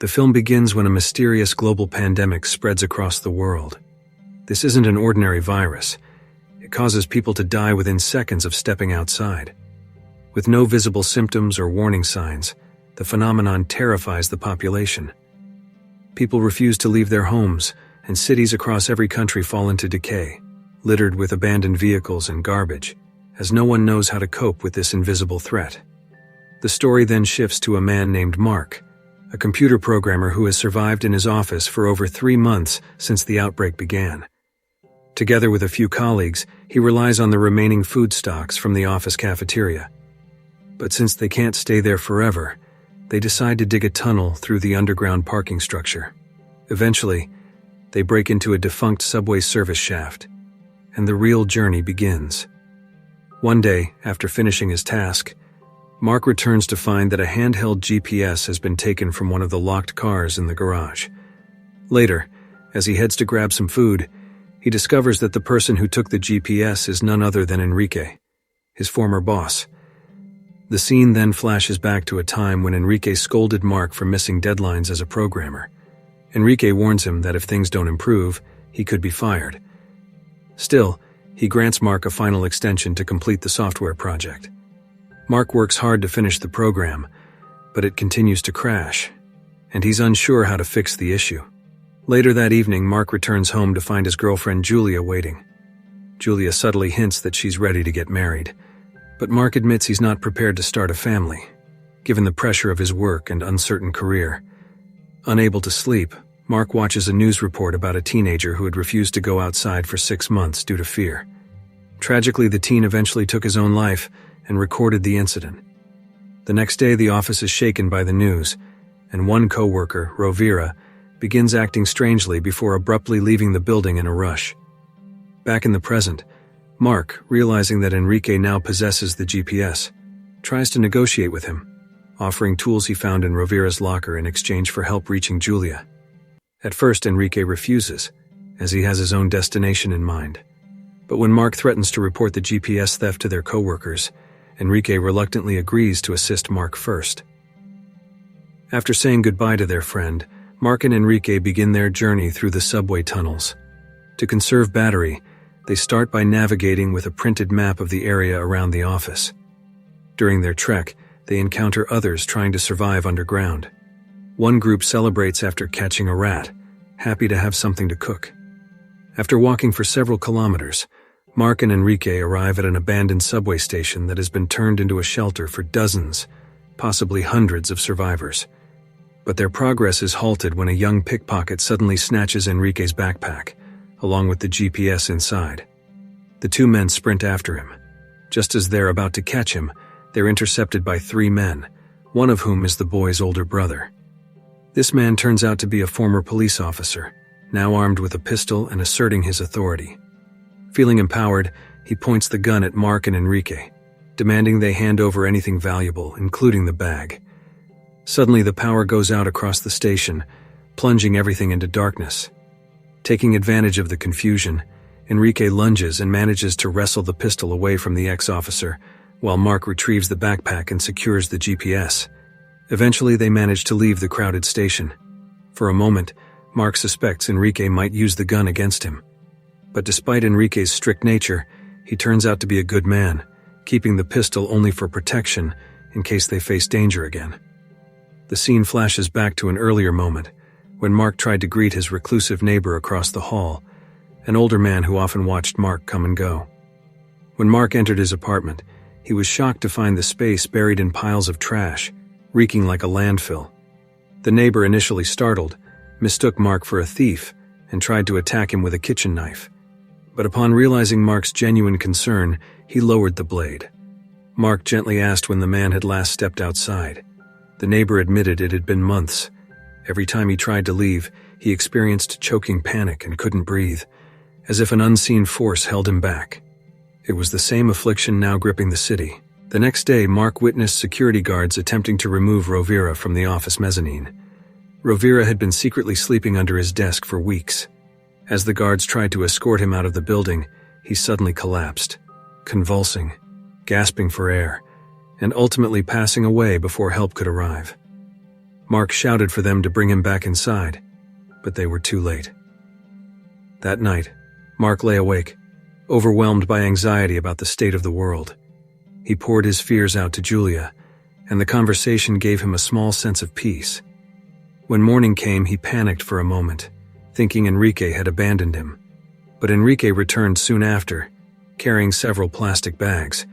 The film begins when a mysterious global pandemic spreads across the world. This isn't an ordinary virus. It causes people to die within seconds of stepping outside. With no visible symptoms or warning signs, the phenomenon terrifies the population. People refuse to leave their homes, and cities across every country fall into decay, littered with abandoned vehicles and garbage, as no one knows how to cope with this invisible threat. The story then shifts to a man named Mark, a computer programmer who has survived in his office for over 3 months since the outbreak began. Together with a few colleagues, he relies on the remaining food stocks from the office cafeteria. But since they can't stay there forever, they decide to dig a tunnel through the underground parking structure. Eventually, they break into a defunct subway service shaft, and the real journey begins. One day, after finishing his task, Mark returns to find that a handheld GPS has been taken from one of the locked cars in the garage. Later, as he heads to grab some food, he discovers that the person who took the GPS is none other than Enrique, his former boss. The scene then flashes back to a time when Enrique scolded Mark for missing deadlines as a programmer. Enrique warns him that if things don't improve, he could be fired. Still, he grants Mark a final extension to complete the software project. Mark works hard to finish the program, but it continues to crash, and he's unsure how to fix the issue. Later that evening, Mark returns home to find his girlfriend Julia waiting. Julia subtly hints that she's ready to get married, but Mark admits he's not prepared to start a family, given the pressure of his work and uncertain career. Unable to sleep, Mark watches a news report about a teenager who had refused to go outside for 6 months due to fear. Tragically, the teen eventually took his own life and recorded the incident. The next day, the office is shaken by the news, and one coworker, Rovira, begins acting strangely before abruptly leaving the building in a rush. Back in the present, Mark, realizing that Enrique now possesses the GPS, tries to negotiate with him, offering tools he found in Rovira's locker in exchange for help reaching Julia. At first, Enrique refuses, as he has his own destination in mind. But when Mark threatens to report the GPS theft to their coworkers, Enrique reluctantly agrees to assist Mark first. After saying goodbye to their friend, Mark and Enrique begin their journey through the subway tunnels. To conserve battery, they start by navigating with a printed map of the area around the office. During their trek, they encounter others trying to survive underground. One group celebrates after catching a rat, happy to have something to cook. After walking for several kilometers, Mark and Enrique arrive at an abandoned subway station that has been turned into a shelter for dozens, possibly hundreds of survivors. But their progress is halted when a young pickpocket suddenly snatches Enrique's backpack, along with the GPS inside. The 2 men sprint after him. Just as they're about to catch him, they're intercepted by 3 men, one of whom is the boy's older brother. This man turns out to be a former police officer, now armed with a pistol and asserting his authority. Feeling empowered, he points the gun at Mark and Enrique, demanding they hand over anything valuable, including the bag. Suddenly, the power goes out across the station, plunging everything into darkness. Taking advantage of the confusion, Enrique lunges and manages to wrestle the pistol away from the ex-officer, while Mark retrieves the backpack and secures the GPS. Eventually, they manage to leave the crowded station. For a moment, Mark suspects Enrique might use the gun against him. But despite Enrique's strict nature, he turns out to be a good man, keeping the pistol only for protection in case they face danger again. The scene flashes back to an earlier moment, when Mark tried to greet his reclusive neighbor across the hall, an older man who often watched Mark come and go. When Mark entered his apartment, he was shocked to find the space buried in piles of trash, reeking like a landfill. The neighbor, initially startled, mistook Mark for a thief and tried to attack him with a kitchen knife. But upon realizing Mark's genuine concern, he lowered the blade. Mark gently asked when the man had last stepped outside. The neighbor admitted it had been months. Every time he tried to leave, he experienced choking panic and couldn't breathe, as if an unseen force held him back. It was the same affliction now gripping the city. The next day, Mark witnessed security guards attempting to remove Rovira from the office mezzanine. Rovira had been secretly sleeping under his desk for weeks. As the guards tried to escort him out of the building, he suddenly collapsed, convulsing, gasping for air, and ultimately passing away before help could arrive. Mark shouted for them to bring him back inside, but they were too late. That night, Mark lay awake, overwhelmed by anxiety about the state of the world. He poured his fears out to Julia, and the conversation gave him a small sense of peace. When morning came, he panicked for a moment, thinking Enrique had abandoned him. But Enrique returned soon after, carrying several plastic bags.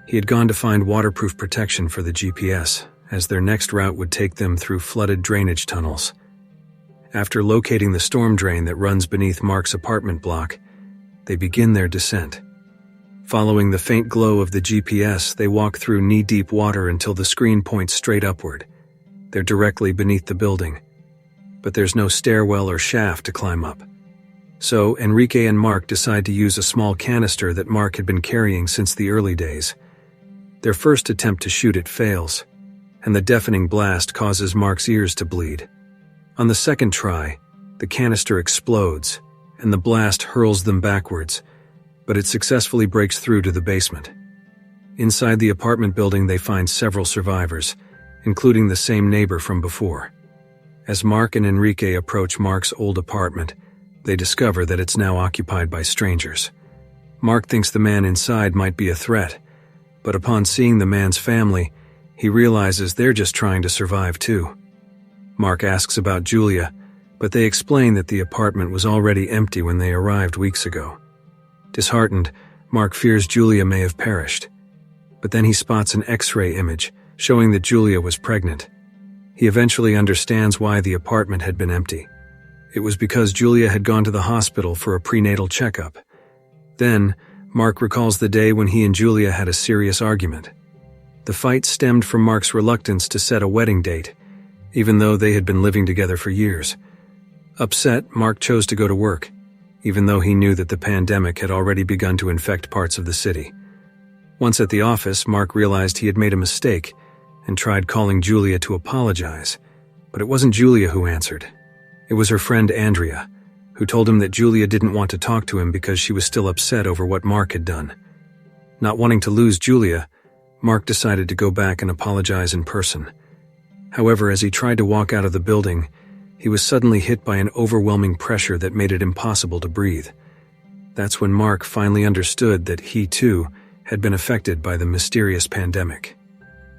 He had gone to find waterproof protection for the GPS, as their next route would take them through flooded drainage tunnels. After locating the storm drain that runs beneath Mark's apartment block, they begin their descent. Following the faint glow of the GPS, they walk through knee-deep water until the screen points straight upward. They're directly beneath the building, but there's no stairwell or shaft to climb up. So Enrique and Mark decide to use a small canister that Mark had been carrying since the early days. Their first attempt to shoot it fails, and the deafening blast causes Mark's ears to bleed. On the second try, the canister explodes, and the blast hurls them backwards, but it successfully breaks through to the basement. Inside the apartment building, they find several survivors, including the same neighbor from before. As Mark and Enrique approach Mark's old apartment, they discover that it's now occupied by strangers. Mark thinks the man inside might be a threat, but upon seeing the man's family, he realizes they're just trying to survive too. Mark asks about Julia, but they explain that the apartment was already empty when they arrived weeks ago. Disheartened, Mark fears Julia may have perished. But then he spots an X-ray image showing that Julia was pregnant. He eventually understands why the apartment had been empty. It was because Julia had gone to the hospital for a prenatal checkup. Then, Mark recalls the day when he and Julia had a serious argument. The fight stemmed from Mark's reluctance to set a wedding date, even though they had been living together for years. Upset, Mark chose to go to work, even though he knew that the pandemic had already begun to infect parts of the city. Once at the office, Mark realized he had made a mistake and tried calling Julia to apologize, but it wasn't Julia who answered. It was her friend Andrea, who told him that Julia didn't want to talk to him because she was still upset over what Mark had done. Not wanting to lose Julia, Mark decided to go back and apologize in person. However, as he tried to walk out of the building, he was suddenly hit by an overwhelming pressure that made it impossible to breathe. That's when Mark finally understood that he, too, had been affected by the mysterious pandemic.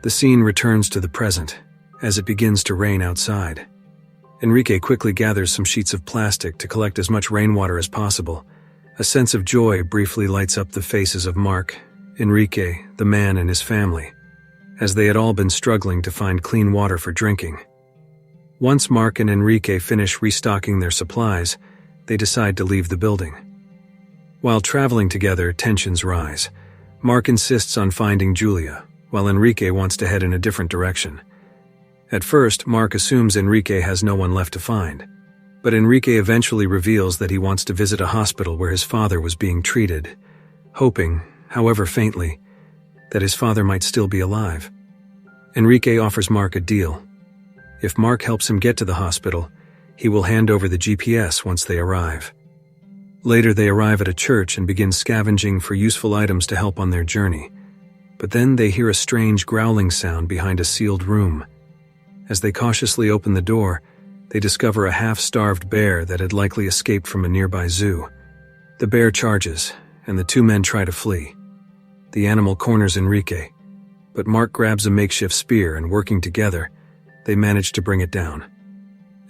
The scene returns to the present, as it begins to rain outside. Enrique quickly gathers some sheets of plastic to collect as much rainwater as possible. A sense of joy briefly lights up the faces of Mark, Enrique, the man, and his family, as they had all been struggling to find clean water for drinking. Once Mark and Enrique finish restocking their supplies, they decide to leave the building. While traveling together, tensions rise. Mark insists on finding Julia, while Enrique wants to head in a different direction. At first, Mark assumes Enrique has no one left to find, but Enrique eventually reveals that he wants to visit a hospital where his father was being treated, hoping, however faintly, that his father might still be alive. Enrique offers Mark a deal. If Mark helps him get to the hospital, he will hand over the GPS once they arrive. Later, they arrive at a church and begin scavenging for useful items to help on their journey. But then they hear a strange growling sound behind a sealed room. As they cautiously open the door, they discover a half-starved bear that had likely escaped from a nearby zoo. The bear charges, and the two men try to flee. The animal corners Enrique, but Mark grabs a makeshift spear and, working together, they manage to bring it down.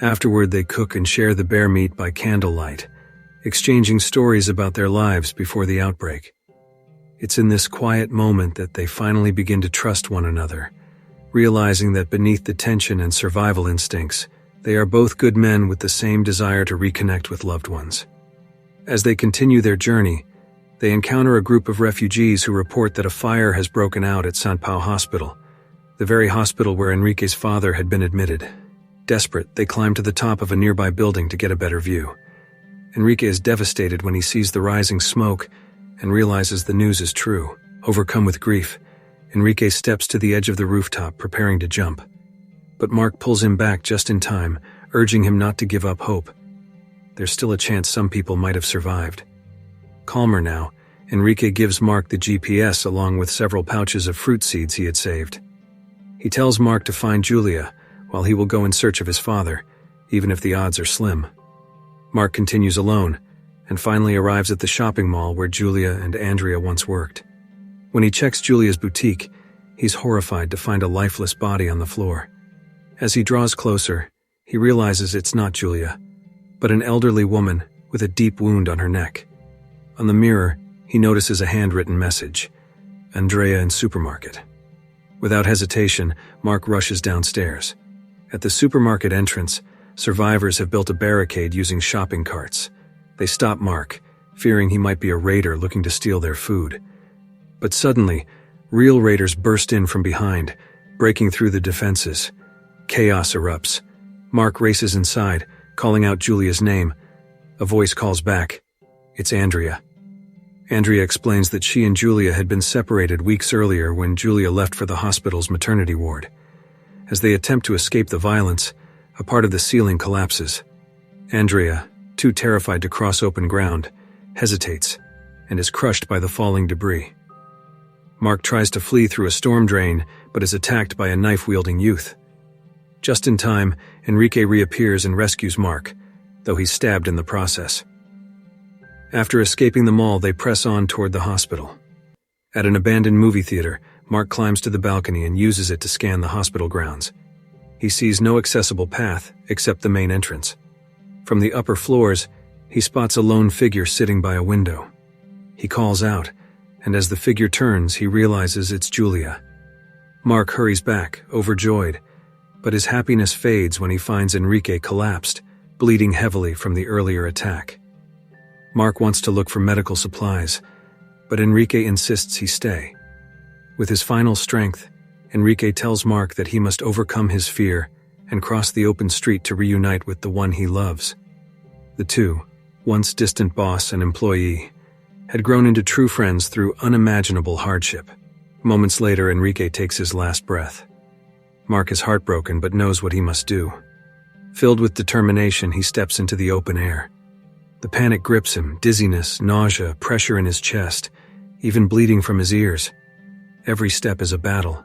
Afterward, they cook and share the bear meat by candlelight, exchanging stories about their lives before the outbreak. It's in this quiet moment that they finally begin to trust one another, realizing that beneath the tension and survival instincts, they are both good men with the same desire to reconnect with loved ones. As they continue their journey, they encounter a group of refugees who report that a fire has broken out at San Pau Hospital, the very hospital where Enrique's father had been admitted. Desperate, they climb to the top of a nearby building to get a better view. Enrique is devastated when he sees the rising smoke and realizes the news is true. Overcome with grief, Enrique steps to the edge of the rooftop, preparing to jump. But Mark pulls him back just in time, urging him not to give up hope. There's still a chance some people might have survived. Calmer now, Enrique gives Mark the GPS along with several pouches of fruit seeds he had saved. He tells Mark to find Julia, while he will go in search of his father, even if the odds are slim. Mark continues alone, and finally arrives at the shopping mall where Julia and Andrea once worked. When he checks Julia's boutique, he's horrified to find a lifeless body on the floor. As he draws closer, he realizes it's not Julia, but an elderly woman with a deep wound on her neck. On the mirror, he notices a handwritten message, "Andrea in supermarket." Without hesitation, Mark rushes downstairs. At the supermarket entrance, survivors have built a barricade using shopping carts. They stop Mark, fearing he might be a raider looking to steal their food. But suddenly, real raiders burst in from behind, breaking through the defenses. Chaos erupts. Mark races inside, calling out Julia's name. A voice calls back, "It's Andrea." Andrea explains that she and Julia had been separated weeks earlier when Julia left for the hospital's maternity ward. As they attempt to escape the violence, a part of the ceiling collapses. Andrea, too terrified to cross open ground, hesitates and is crushed by the falling debris. Mark tries to flee through a storm drain, but is attacked by a knife-wielding youth. Just in time, Enrique reappears and rescues Mark, though he's stabbed in the process. After escaping the mall, they press on toward the hospital. At an abandoned movie theater, Mark climbs to the balcony and uses it to scan the hospital grounds. He sees no accessible path except the main entrance. From the upper floors, he spots a lone figure sitting by a window. He calls out, and as the figure turns, he realizes it's Julia. Mark hurries back, overjoyed, but his happiness fades when he finds Enrique collapsed, bleeding heavily from the earlier attack. Mark wants to look for medical supplies, but Enrique insists he stay. With his final strength, Enrique tells Mark that he must overcome his fear and cross the open street to reunite with the one he loves. The two, once distant boss and employee, had grown into true friends through unimaginable hardship. Moments later, Enrique takes his last breath. Mark is heartbroken but knows what he must do. Filled with determination, he steps into the open air. The panic grips him, dizziness, nausea, pressure in his chest, even bleeding from his ears. Every step is a battle.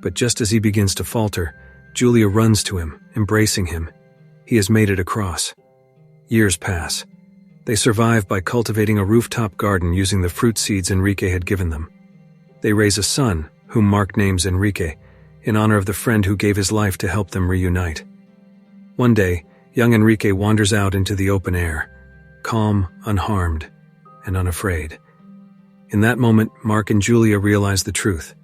But just as he begins to falter, Julia runs to him, embracing him. He has made it across. Years pass. They survive by cultivating a rooftop garden using the fruit seeds Enrique had given them. They raise a son, whom Mark names Enrique, in honor of the friend who gave his life to help them reunite. One day, young Enrique wanders out into the open air, calm, unharmed, and unafraid. In that moment, Mark and Julia realize the truth.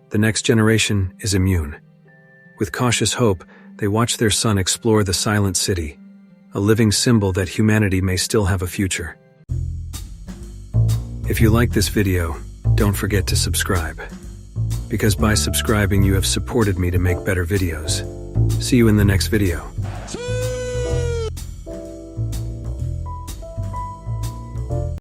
The next generation is immune. With cautious hope, they watch their son explore the silent city, a living symbol that humanity may still have a future. If you like this video, don't forget to subscribe. Because by subscribing, you have supported me to make better videos. See you in the next video.